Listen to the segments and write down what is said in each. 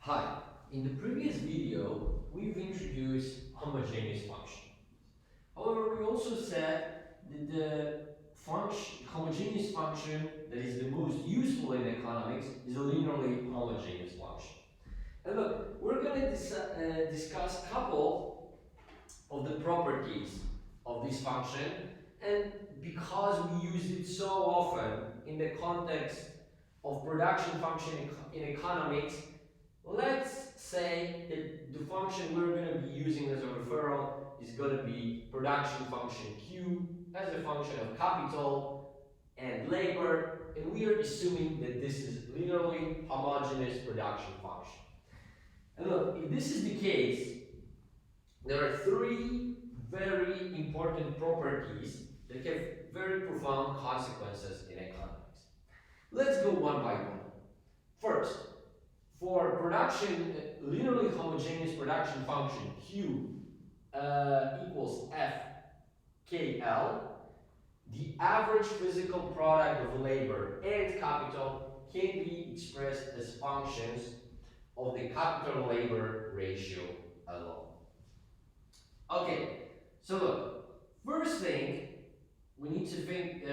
Hi, in the previous video, we've introduced homogeneous function. However, we also said that the homogeneous function that is the most useful in economics is a linearly homogeneous function. And look, we're going to discuss a couple of the properties of this function, and because we use it so often in the context of production function in economics, let's say that the function we're going to be using as a referral is going to be production function Q as a function of capital and labor, and we are assuming that this is linearly homogeneous production function. And look, if this is the case, there are three very important properties that have very profound consequences in economics. Let's go one by one. First, for production, linearly homogeneous production function Q equals FKL, the average physical product of labor and capital can be expressed as functions of the capital-labor ratio alone. Okay, so look, first thing we need to think,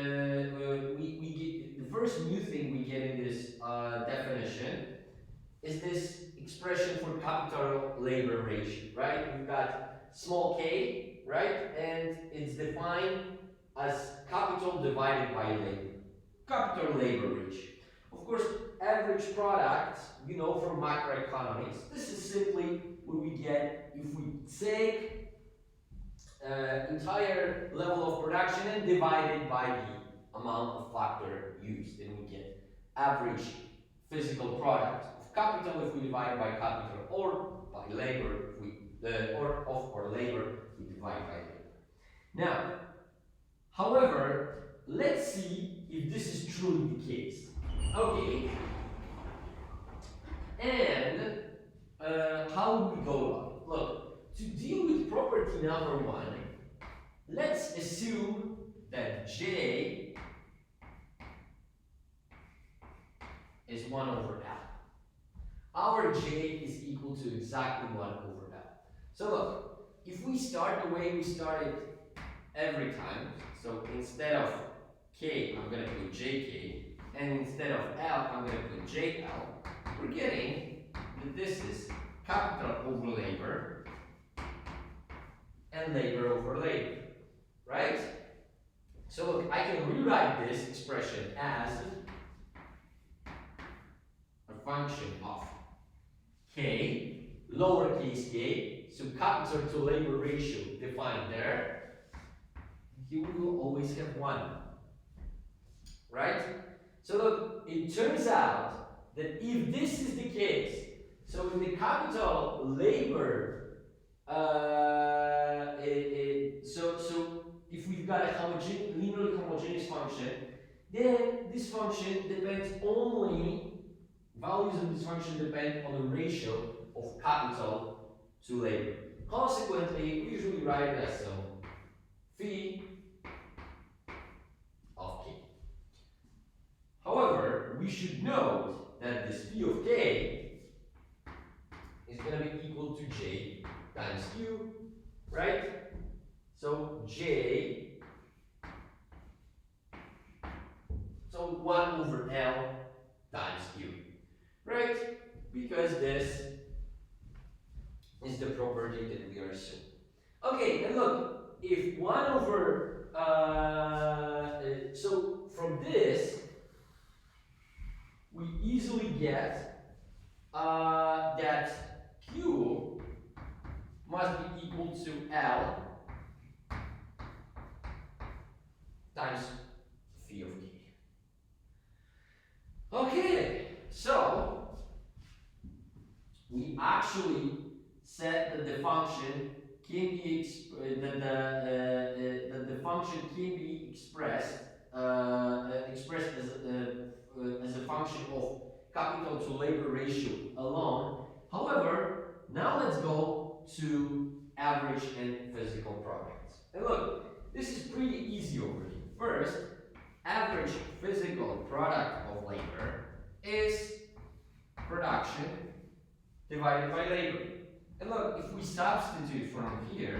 we get, the first new thing we get in this definition is this expression for capital labor ratio, right? We've got small k, right? And it's defined as capital divided by labor. Capital labor ratio. Of course, average product, you know from macroeconomics, this is simply what we get if we take entire level of production and divide it by the amount of factor used, and we get average physical product of capital if we divide by capital, or by labor if we or labor if we divide by labor. Now, however, let's see if this is truly the case. Okay, and how would we go about it? Look, to deal with property number one, let's assume that J is 1 over L. Our J is equal to exactly 1 over L. So look, if we start the way we started every time, so instead of K, I'm going to put JK, and instead of L, I'm going to put JL, we're getting that this is capital over labor and labor over labor, right? So look, I can rewrite this expression as a function of K, lowercase k, so capital to labor ratio defined there. You will always have 1, right? So look, it turns out that if this is the case, so in the capital labor, so if we've got a linearly homogeneous function, then this function depends only, values of this function depend on the ratio of capital to labor. Consequently, we usually write it as phi of k. However, we should note that this phi of k is going to be equal to j times q, right? So j, so 1 over L times q, right? Because this is the property that we are assuming. Okay, and look, if 1 over, so from this, we easily get that Q must be equal to L times phi of k. Okay, so we actually said that the function can be expressed as a function of capital to labor ratio alone. However, now let's go to average and physical products. And look, this is pretty easy over here. First, average physical product of labor is production divided by labor. And look, if we substitute from here,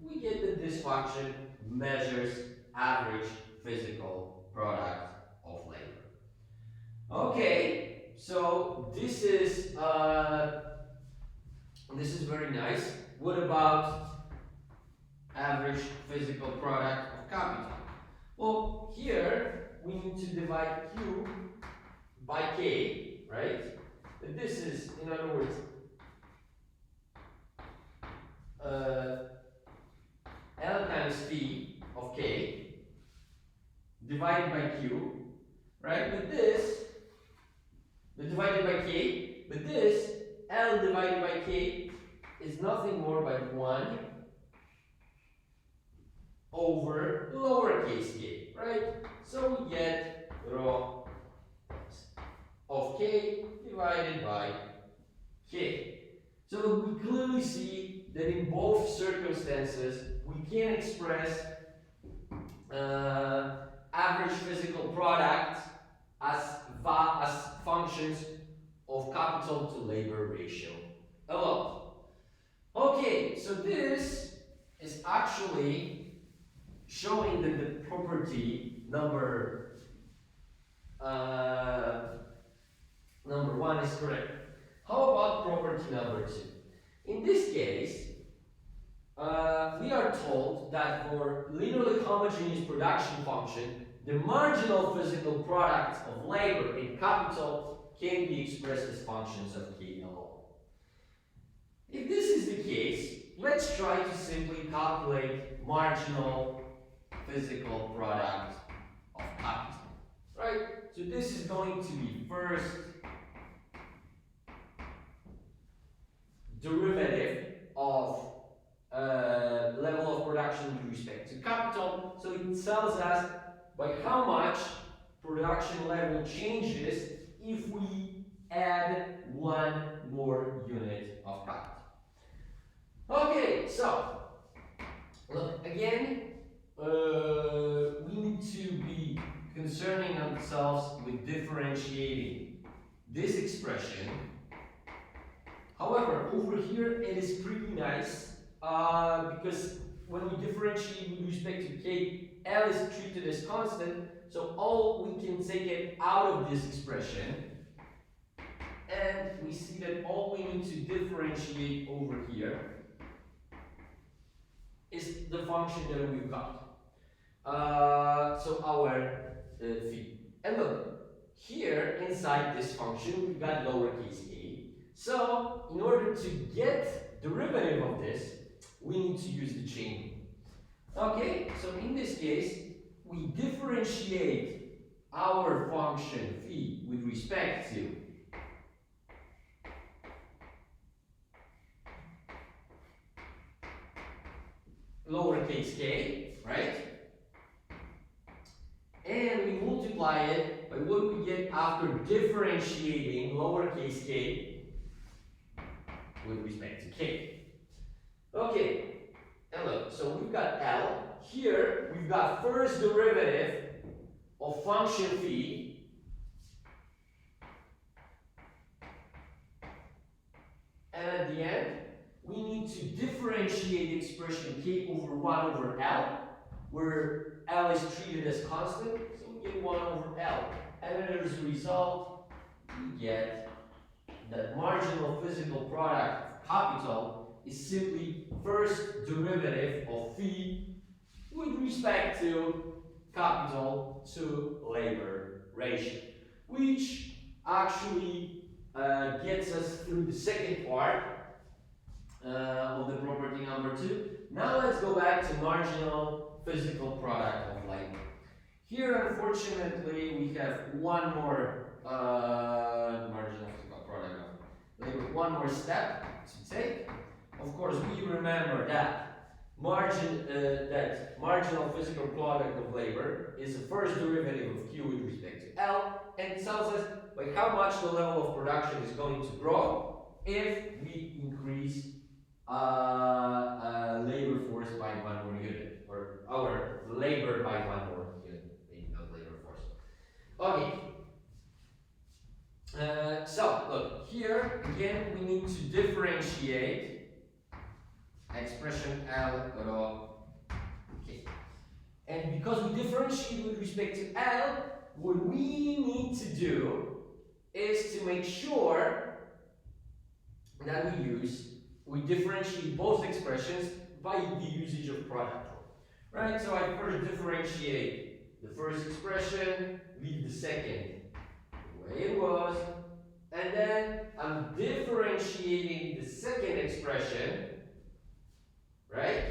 we get that this function measures average physical product of labor. Okay, so this is very nice. What about average physical product of capital? Well, here we need to divide Q by K, right? But this is, in other words, L times P of K divided by Q, right? But this, divided by K, but this L divided by K is nothing more but 1 over lowercase k, right? So we get rho of k divided by k. So we clearly see that in both circumstances we can express average physical product as functions of capital to labor ratio alone. Okay, so this is actually showing that the property number 1 is correct. How about property number 2? In this case, we are told that for linearly homogeneous production function, the marginal physical product of labor and capital can be expressed as functions of K alone. If this is the case, let's try to simply calculate marginal physical product of capital, right? So this is going to be first derivative of level of production with respect to capital. So it tells us by how much production level changes if we add 1 more unit of capital. Okay, so look again, we need to be concerning ourselves with differentiating this expression. However, over here it is pretty nice because when we differentiate with respect to k, L is treated as constant, so all we can take it out of this expression, and we see that all we need to differentiate over here is the function that we've got. So our phi. And look, here inside this function we've got lowercase a. So in order to get derivative of this, we need to use the chain rule. Okay, so in this case, we differentiate our function phi with respect to lowercase k, right? And we multiply it by what we get after differentiating lowercase k with respect to k. Okay, and look, so we've got L. Here, we've got first derivative of function phi. And at the end, we need to differentiate the expression k over 1 over L, where L is treated as constant, so we get 1 over L. And as a result, we get that marginal physical product of capital is simply first derivative of phi with respect to capital to labor ratio, which actually gets us through the second part of the property number 2. Now let's go back to marginal physical product of labor. Here, unfortunately, we have one more marginal physical product of labor, one more step to take. Of course, we remember that marginal physical product of labor is the first derivative of Q with respect to L, and it tells us by how much the level of production is going to grow if we increase labor force by 1 more unit, or our labor by 1 more, maybe not labor force. Okay. So look, here again we need to differentiate expression L rho K. And because we differentiate with respect to L, what we need to do is to make sure that we differentiate both expressions by the usage of product rule. Right? So I first differentiate the first expression, leave the second the way it was, and then I'm differentiating the second expression, right?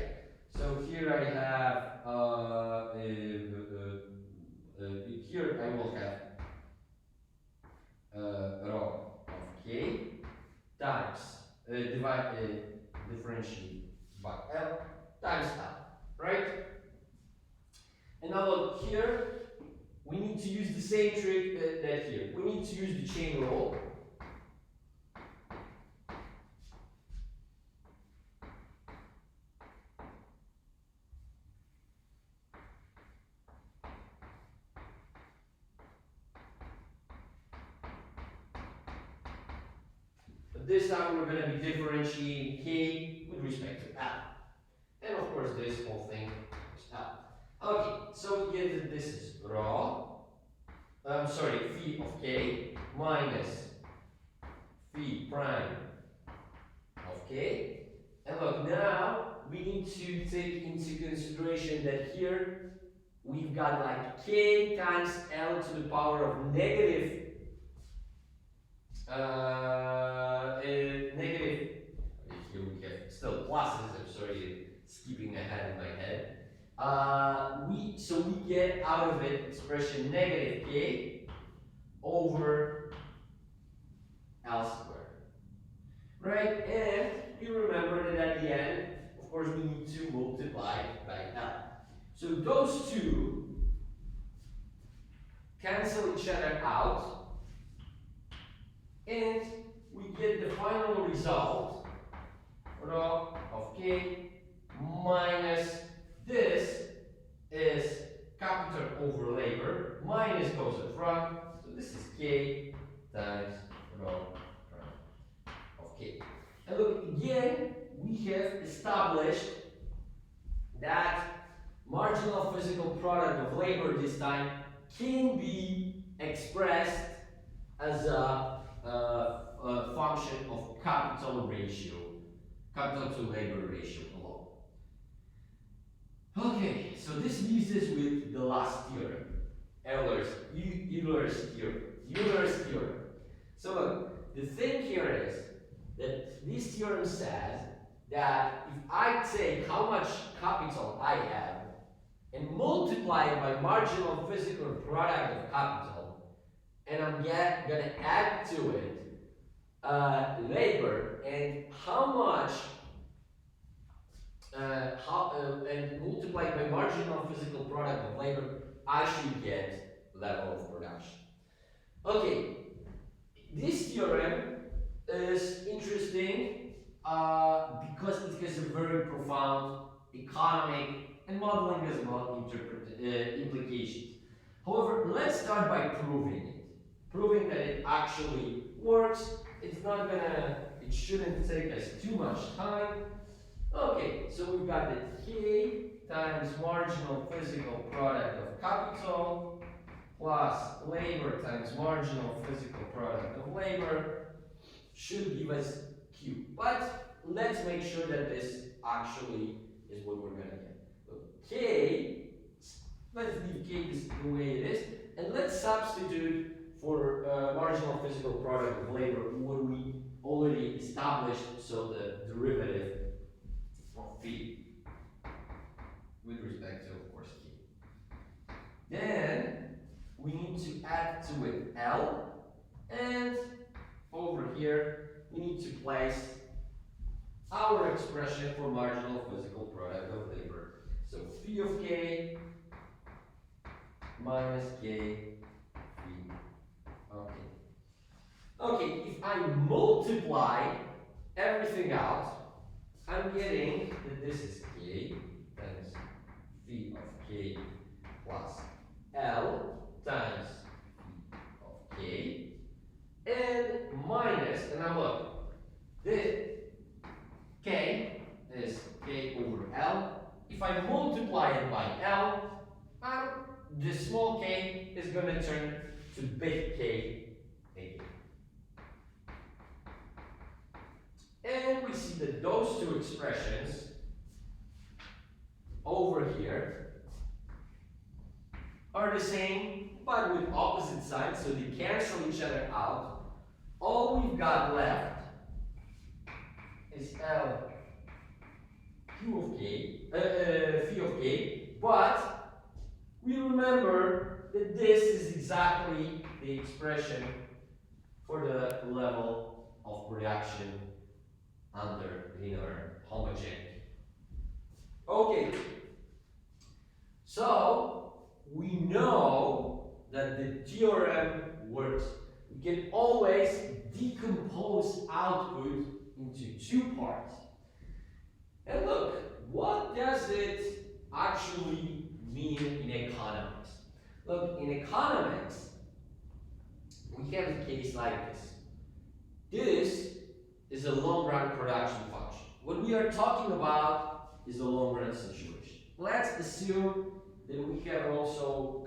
So here I have here I will have rho of k times differentiate by L times L, right? And now look here, we need to use the same trick that here. We need to use the chain rule. But this time we're going to be differentiating k with respect to L. And of course this whole thing is L. Okay, so we get that this is rho, phi of k minus phi prime of k. And look, now we need to take into consideration that here we've got like k times L to the power of negative here we have still pluses, I'm sorry, skipping ahead in my head. So we get out of it expression negative k over L squared. Right? And you remember that at the end, of course, we need to multiply by L. So those two cancel each other out, and we get the final result, rho of k minus this is capital over labor, minus goes in front, so this is k times rho of k. And look, again, we have established that marginal physical product of labor this time can be expressed as a function of capital ratio, capital to labor ratio alone. Okay, so this leaves us with the last theorem, Euler's theorem. So look, the thing here is that this theorem says that if I take how much capital I have and multiply it by marginal physical product of capital, and I'm gonna add to it labor and how much and multiply by marginal physical product of labor, I should get level of production. Okay, this theorem is interesting because it has a very profound economic and modeling as well implications. However, let's start by proving it. Proving that it actually works. It shouldn't take us too much time. Okay, so we've got that k times marginal physical product of capital plus labor times marginal physical product of labor should give us q. But let's make sure that this actually is what we're going to get. So k, let's leave k the way it is, and let's substitute for marginal physical product of labor what we already established, so the derivative of phi with respect to, of course, k. Then we need to add to it L, and over here we need to place our expression for marginal physical product of labor. So phi of k minus k phi. Okay. Okay, if I multiply everything out, I'm getting that this is k times phi k plus L times V of k, and minus, and now look, this k is k over L. If I multiply it by L, the small k is going to turn to big K again. And we see that those two expressions over here are the same, but with opposite signs, so they cancel each other out. All we've got left is L Q of k, phi of k, but we remember that this is exactly the expression for the level of production under linear homogeneity. Okay, so we know that the theorem works. We can always decompose output into two parts. And look, what does it actually mean in economics? Look, in economics, we have a case like this. This is a long-run production function. What we are talking about is a long-run situation. Let's assume that we have also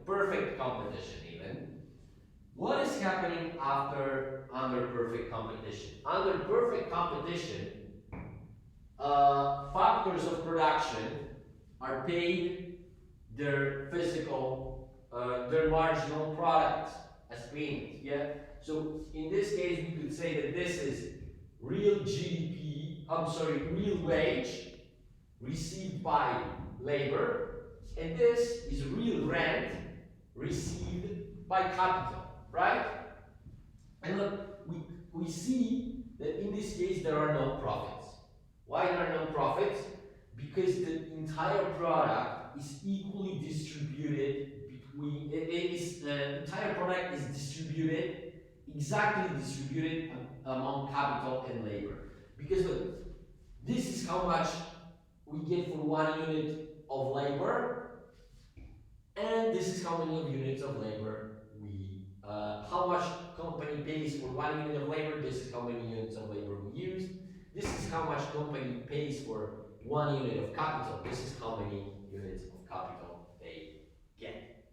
perfect competition even. What is happening under perfect competition? Under perfect competition, factors of production are paid their their marginal product as payment. Yeah. So in this case, we could say that this is real GDP. Real wage received by labor, and this is real rent received by capital, right? And look, we see that in this case there are no profits. Why there are no profits? Because the entire product is equally distributed between, the entire product is exactly distributed among capital and labor. Because look, this is how much we get for 1 unit of labor, and this is how many units of labor how much company pays for 1 unit of labor, this is how many units of labor we use. This is how much company pays for 1 unit of capital, this is how many units of capital they get.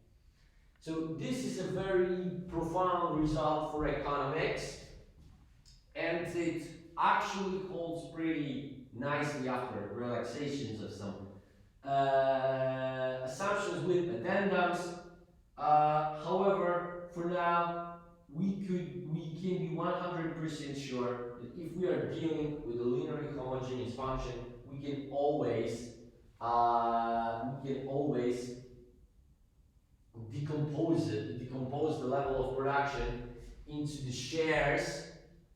So this is a very profound result for economics, and it actually holds pretty nicely after relaxations of some assumptions with addendums. However, for now, we can be 100% sure that if we are dealing with a linearly homogeneous function, we can always decompose the level of production into the shares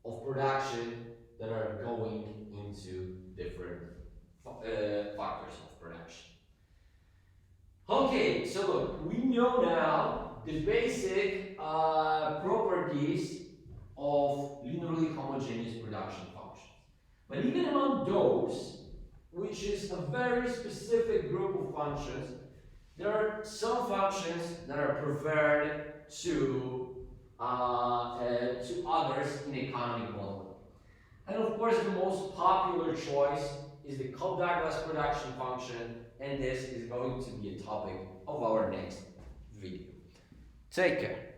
of production that are going into different factors of production. Okay, so look, we know now the basic properties of linearly homogeneous production functions. But even among those, which is a very specific group of functions, there are some functions that are preferred to others in economic modeling. And of course, the most popular choice is the Cobb-Douglas production function, and this is going to be a topic of our next video. Take care.